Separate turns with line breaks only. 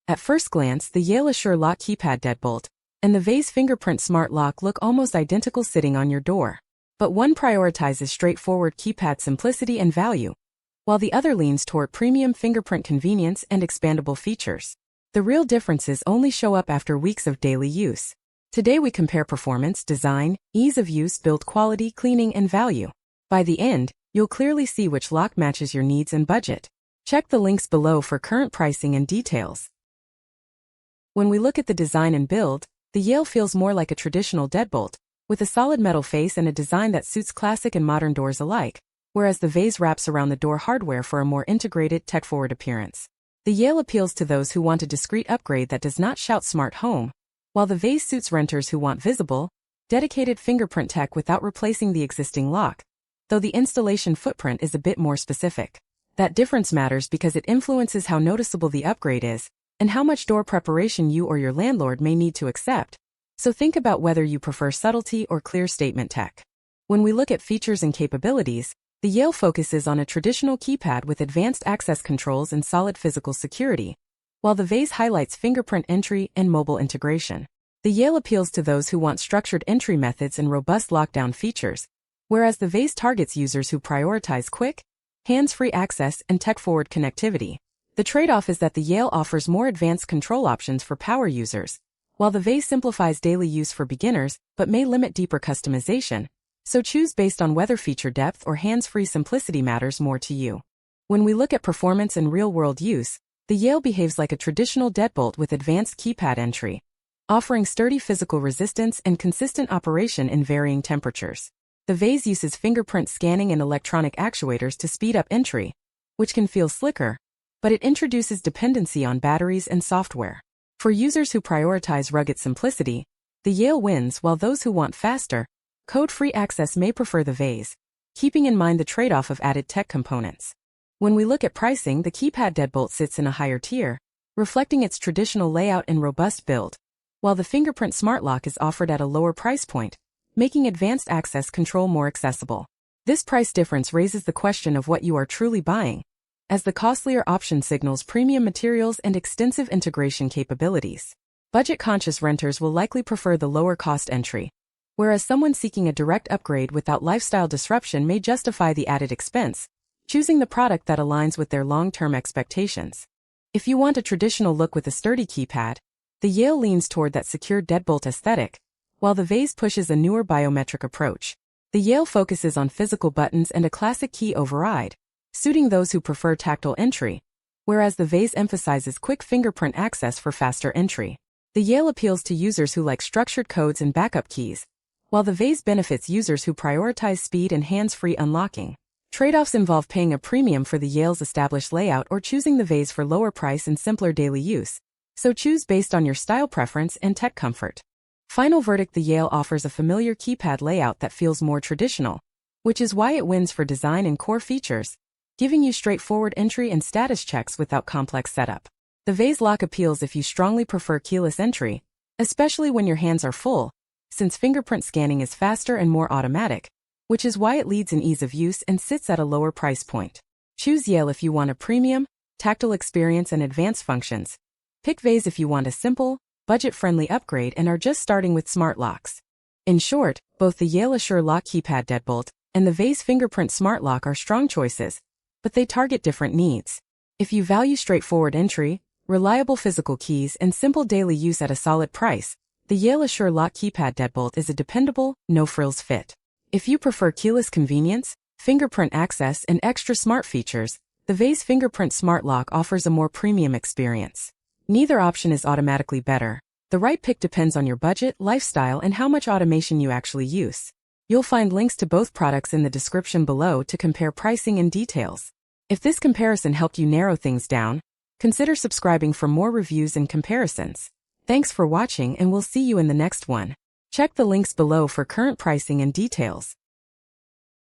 At first glance, the Yale Assure Lock Keypad Deadbolt and the Veise Fingerprint Smart Lock look almost identical sitting on your door. But one prioritizes straightforward keypad simplicity and value, while the other leans toward premium fingerprint convenience and expandable features. The real differences only show up after weeks of daily use. Today we compare performance, design, ease of use, build quality, cleaning, and value. By the end, you'll clearly see which lock matches your needs and budget. Check the links below for current pricing and details. When we look at the design and build, the Yale feels more like a traditional deadbolt, with a solid metal face and a design that suits classic and modern doors alike, whereas the Veise wraps around the door hardware for a more integrated, tech-forward appearance. The Yale appeals to those who want a discreet upgrade that does not shout smart home, while the Veise suits renters who want visible, dedicated fingerprint tech without replacing the existing lock, though the installation footprint is a bit more specific. That difference matters because it influences how noticeable the upgrade is, and how much door preparation you or your landlord may need to accept. So think about whether you prefer subtlety or clear statement tech. When we look at features and capabilities, the Yale focuses on a traditional keypad with advanced access controls and solid physical security, while the Veise highlights fingerprint entry and mobile integration. The Yale appeals to those who want structured entry methods and robust lockdown features, whereas the Veise targets users who prioritize quick, hands-free access and tech-forward connectivity. The trade-off is that the Yale offers more advanced control options for power users, while the Veise simplifies daily use for beginners but may limit deeper customization, so choose based on whether feature depth or hands-free simplicity matters more to you. When we look at performance and real-world use, the Yale behaves like a traditional deadbolt with advanced keypad entry, offering sturdy physical resistance and consistent operation in varying temperatures. The Veise uses fingerprint scanning and electronic actuators to speed up entry, which can feel slicker, but it introduces dependency on batteries and software. For users who prioritize rugged simplicity, the Yale wins, while those who want faster, code-free access may prefer the Veise, keeping in mind the trade-off of added tech components. When we look at pricing, the Keypad Deadbolt sits in a higher tier, reflecting its traditional layout and robust build, while the Fingerprint Smart Lock is offered at a lower price point, making advanced access control more accessible. This price difference raises the question of what you are truly buying, as the costlier option signals premium materials and extensive integration capabilities. Budget-conscious renters will likely prefer the lower-cost entry, whereas someone seeking a direct upgrade without lifestyle disruption may justify the added expense, choosing the product that aligns with their long-term expectations. If you want a traditional look with a sturdy keypad, the Yale leans toward that secure deadbolt aesthetic, while the Veise pushes a newer biometric approach. The Yale focuses on physical buttons and a classic key override, suiting those who prefer tactile entry, whereas the Veise emphasizes quick fingerprint access for faster entry. The Yale appeals to users who like structured codes and backup keys, while the Veise benefits users who prioritize speed and hands-free unlocking. Trade-offs involve paying a premium for the Yale's established layout or choosing the Veise for lower price and simpler daily use, so choose based on your style preference and tech comfort. Final verdict: the Yale offers a familiar keypad layout that feels more traditional, which is why it wins for design and core features, giving you straightforward entry and status checks without complex setup. The Veise lock appeals if you strongly prefer keyless entry, especially when your hands are full, since fingerprint scanning is faster and more automatic, which is why it leads in ease of use and sits at a lower price point. Choose Yale if you want a premium, tactile experience and advanced functions. Pick Veise if you want a simple, budget-friendly upgrade and are just starting with smart locks. In short, both the Yale Assure Lock Keypad Deadbolt and the Veise Fingerprint Smart Lock are strong choices, but they target different needs. If you value straightforward entry, reliable physical keys, and simple daily use at a solid price, the Yale Assure Lock Keypad Deadbolt is a dependable, no-frills fit. If you prefer keyless convenience, fingerprint access, and extra smart features, the Veise Fingerprint Smart Lock offers a more premium experience. Neither option is automatically better. The right pick depends on your budget, lifestyle, and how much automation you actually use. You'll find links to both products in the description below to compare pricing and details. If this comparison helped you narrow things down, consider subscribing for more reviews and comparisons. Thanks for watching, and we'll see you in the next one. Check the links below for current pricing and details.